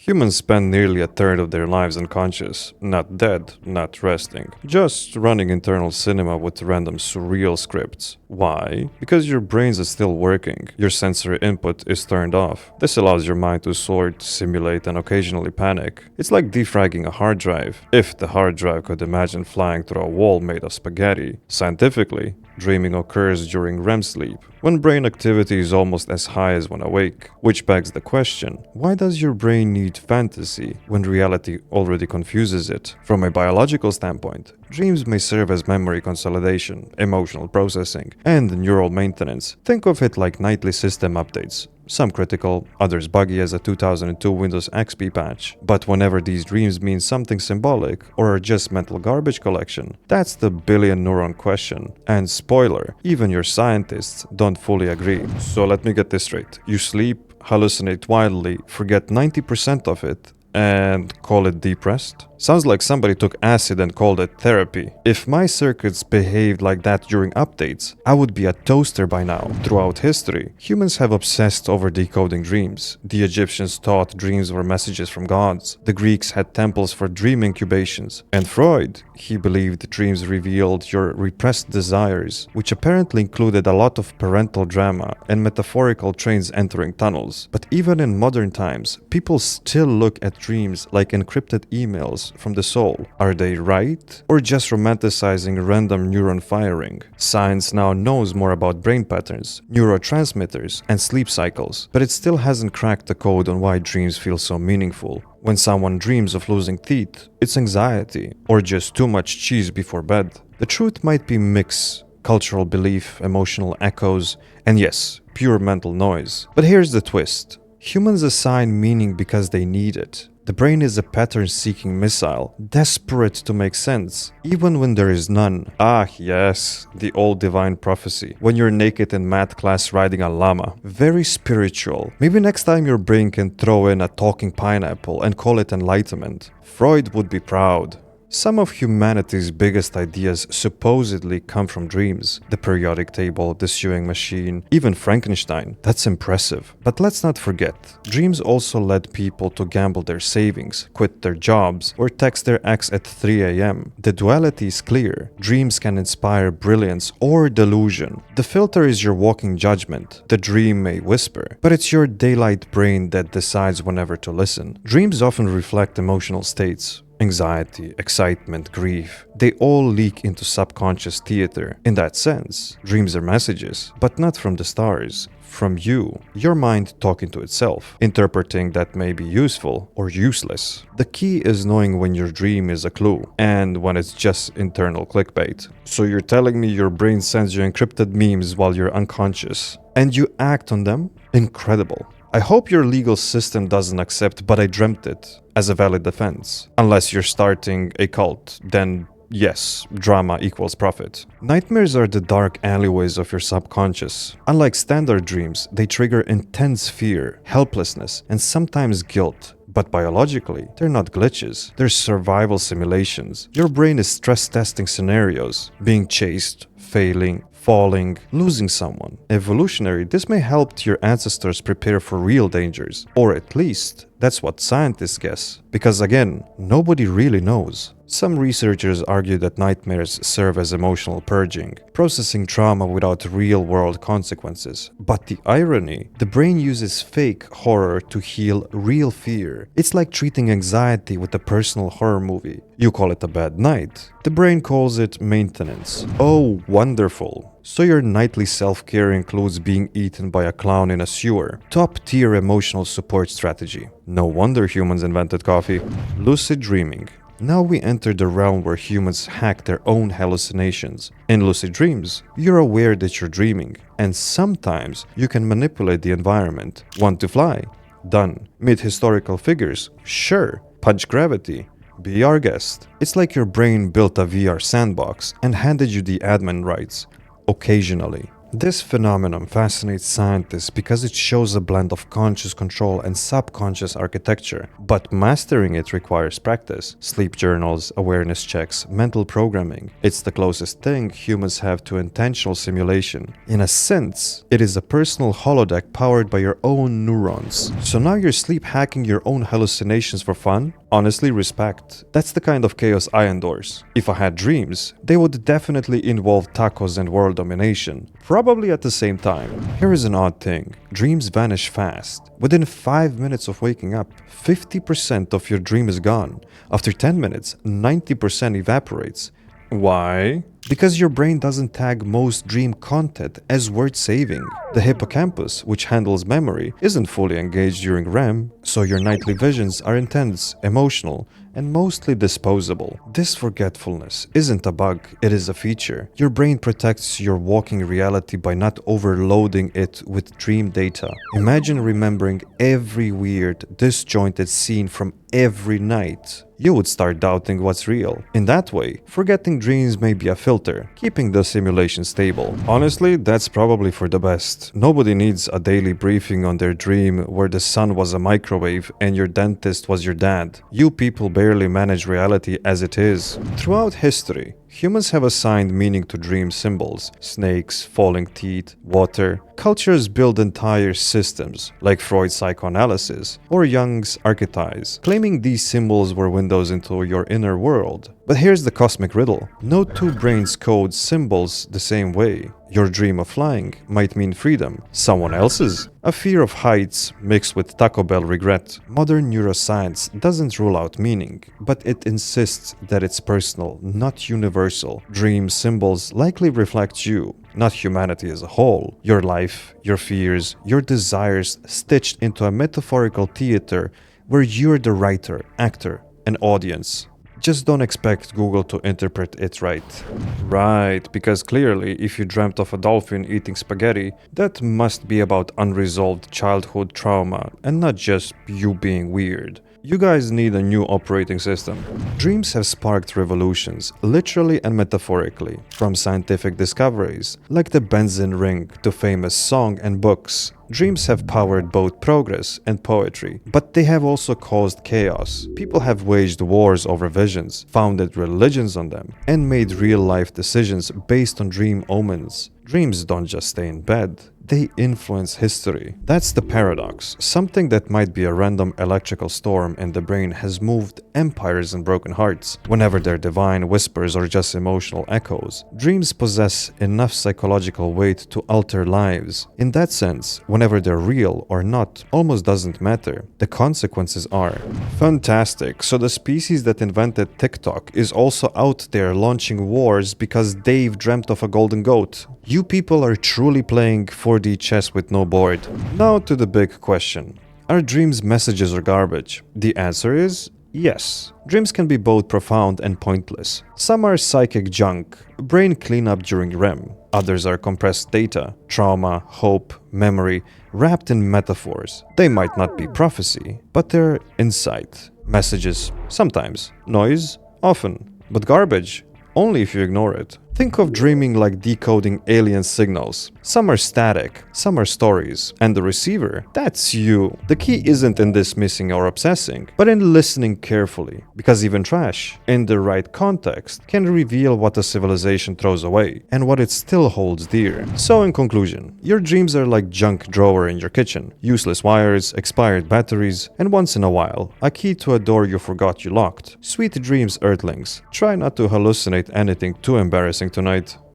Humans spend nearly a third of their lives unconscious, not dead, not resting, just running internal cinema with random surreal scripts. Why? Because your brains are still working, your sensory input is turned off. This allows your mind to sort, simulate, and occasionally panic. It's like defragging a hard drive. If the hard drive could imagine flying through a wall made of spaghetti. Scientifically, dreaming occurs during REM sleep, when brain activity is almost as high as when awake. Which begs the question, why does your brain need fantasy when reality already confuses it? From a biological standpoint, dreams may serve as memory consolidation, emotional processing, and neural maintenance. Think of it like nightly system updates. Some critical, others buggy as a 2002 Windows XP patch. But whenever these dreams mean something symbolic or are just mental garbage collection, that's the billion neuron question. And spoiler, even your scientists don't fully agree. So let me get this straight. You sleep, hallucinate wildly, forget 90% of it, and call it deep rest? Sounds like somebody took acid and called it therapy. If my circuits behaved like that during updates, I would be a toaster by now. Throughout history, humans have obsessed over decoding dreams. The Egyptians thought dreams were messages from gods. The Greeks had temples for dream incubations. And Freud, he believed dreams revealed your repressed desires, which apparently included a lot of parental drama and metaphorical trains entering tunnels. But even in modern times, people still look at dreams like encrypted emails from the soul. Are they right? Or just romanticizing random neuron firing? Science now knows more about brain patterns, neurotransmitters, and sleep cycles, but it still hasn't cracked the code on why dreams feel so meaningful. When someone dreams of losing teeth, it's anxiety, or just too much cheese before bed. The truth might be mix, cultural belief, emotional echoes, and yes, pure mental noise. But here's the twist. Humans assign meaning because they need it. The brain is a pattern-seeking missile, desperate to make sense, even when there is none. Ah, yes, the old divine prophecy. When you're naked in math class riding a llama. Very spiritual. Maybe next time your brain can throw in a talking pineapple and call it enlightenment. Freud would be proud. Some of humanity's biggest ideas supposedly come from dreams. The periodic table, the sewing machine, even Frankenstein. That's impressive. But let's not forget, dreams also led people to gamble their savings, quit their jobs, or text their ex at 3 a.m. The duality is clear. Dreams can inspire brilliance or delusion. The filter is your walking judgment. The dream may whisper, but it's your daylight brain that decides whenever to listen. Dreams often reflect emotional states. Anxiety, excitement, grief, they all leak into subconscious theater. In that sense, dreams are messages, but not from the stars. From you, your mind talking to itself, interpreting that may be useful or useless. The key is knowing when your dream is a clue and when it's just internal clickbait. So you're telling me your brain sends you encrypted memes while you're unconscious and you act on them? Incredible. I hope your legal system doesn't accept "but I dreamt it" as a valid defense. Unless you're starting a cult, then yes, drama equals profit. Nightmares are the dark alleyways of your subconscious. Unlike standard dreams, they trigger intense fear, helplessness, and sometimes guilt. But biologically, they're not glitches. They're survival simulations. Your brain is stress testing scenarios, being chased, failing, falling, losing someone. Evolutionary, this may help your ancestors prepare for real dangers. Or at least, that's what scientists guess. Because again, nobody really knows. Some researchers argue that nightmares serve as emotional purging, processing trauma without real-world consequences. But the irony, the brain uses fake horror to heal real fear. It's like treating anxiety with a personal horror movie. You call it a bad night. The brain calls it maintenance. Oh, wonderful. So your nightly self-care includes being eaten by a clown in a sewer. Top-tier emotional support strategy. No wonder humans invented coffee. Lucid dreaming. Now we enter the realm where humans hack their own hallucinations. In lucid dreams, you're aware that you're dreaming, and sometimes you can manipulate the environment. Want to fly? Done. Meet historical figures? Sure. Punch gravity? Be our guest. It's like your brain built a VR sandbox and handed you the admin rights. Occasionally. This phenomenon fascinates scientists because it shows a blend of conscious control and subconscious architecture, but mastering it requires practice. Sleep journals, awareness checks, mental programming. It's the closest thing humans have to intentional simulation. In a sense, it is a personal holodeck powered by your own neurons. So now you're sleep hacking your own hallucinations for fun? Honestly, respect. That's the kind of chaos I endorse. If I had dreams, they would definitely involve tacos and world domination, probably at the same time. Here is an odd thing. Dreams vanish fast. Within 5 minutes of waking up, 50% of your dream is gone. After 10 minutes, 90% evaporates. Why? Because your brain doesn't tag most dream content as worth saving. The hippocampus, which handles memory, isn't fully engaged during REM, so your nightly visions are intense, emotional, and mostly disposable. This forgetfulness isn't a bug, it is a feature. Your brain protects your walking reality by not overloading it with dream data. Imagine remembering every weird, disjointed scene from every night. You would start doubting what's real. In that way, forgetting dreams may be a filter, keeping the simulation stable. Honestly, that's probably for the best. Nobody needs a daily briefing on their dream where the sun was a microwave and your dentist was your dad. You people barely manage reality as it is. Throughout history, humans have assigned meaning to dream symbols: snakes, falling teeth, water. Cultures build entire systems, like Freud's psychoanalysis or Jung's archetypes, claiming these symbols were windows into your inner world. But here's the cosmic riddle. No two brains code symbols the same way. Your dream of flying might mean freedom. Someone else's, a fear of heights mixed with Taco Bell regret. Modern neuroscience doesn't rule out meaning, but it insists that it's personal, not universal. Dream symbols likely reflect you, not humanity as a whole. Your life, your fears, your desires stitched into a metaphorical theater where you're the writer, actor, and audience. Just don't expect Google to interpret it right. Right, because clearly if you dreamt of a dolphin eating spaghetti, that must be about unresolved childhood trauma and not just you being weird. You guys need a new operating system. Dreams have sparked revolutions, literally and metaphorically, from scientific discoveries, like the benzene ring, to famous song and books. Dreams have powered both progress and poetry, but they have also caused chaos. People have waged wars over visions, founded religions on them, and made real-life decisions based on dream omens. Dreams don't just stay in bed, they influence history. That's the paradox. Something that might be a random electrical storm in the brain has moved empires and broken hearts. Whenever they're divine whispers or just emotional echoes, dreams possess enough psychological weight to alter lives. In that sense, whenever they're real or not almost doesn't matter. The consequences are. Fantastic. So the species that invented TikTok is also out there launching wars because they've dreamt of a golden goat. You people are truly playing 4D chess with no board. Now to the big question. Are dreams messages or garbage? The answer is yes. Dreams can be both profound and pointless. Some are psychic junk, brain cleanup during REM. Others are compressed data, trauma, hope, memory, wrapped in metaphors. They might not be prophecy, but they're insight. Messages, sometimes. Noise, often. But garbage, only if you ignore it. Think of dreaming like decoding alien signals. Some are static, some are stories, and the receiver, that's you. The key isn't in dismissing or obsessing, but in listening carefully, because even trash, in the right context, can reveal what a civilization throws away, and what it still holds dear. So in conclusion, your dreams are like junk drawer in your kitchen, useless wires, expired batteries, and once in a while, a key to a door you forgot you locked. Sweet dreams, Earthlings. Try not to hallucinate anything too embarrassing tonight.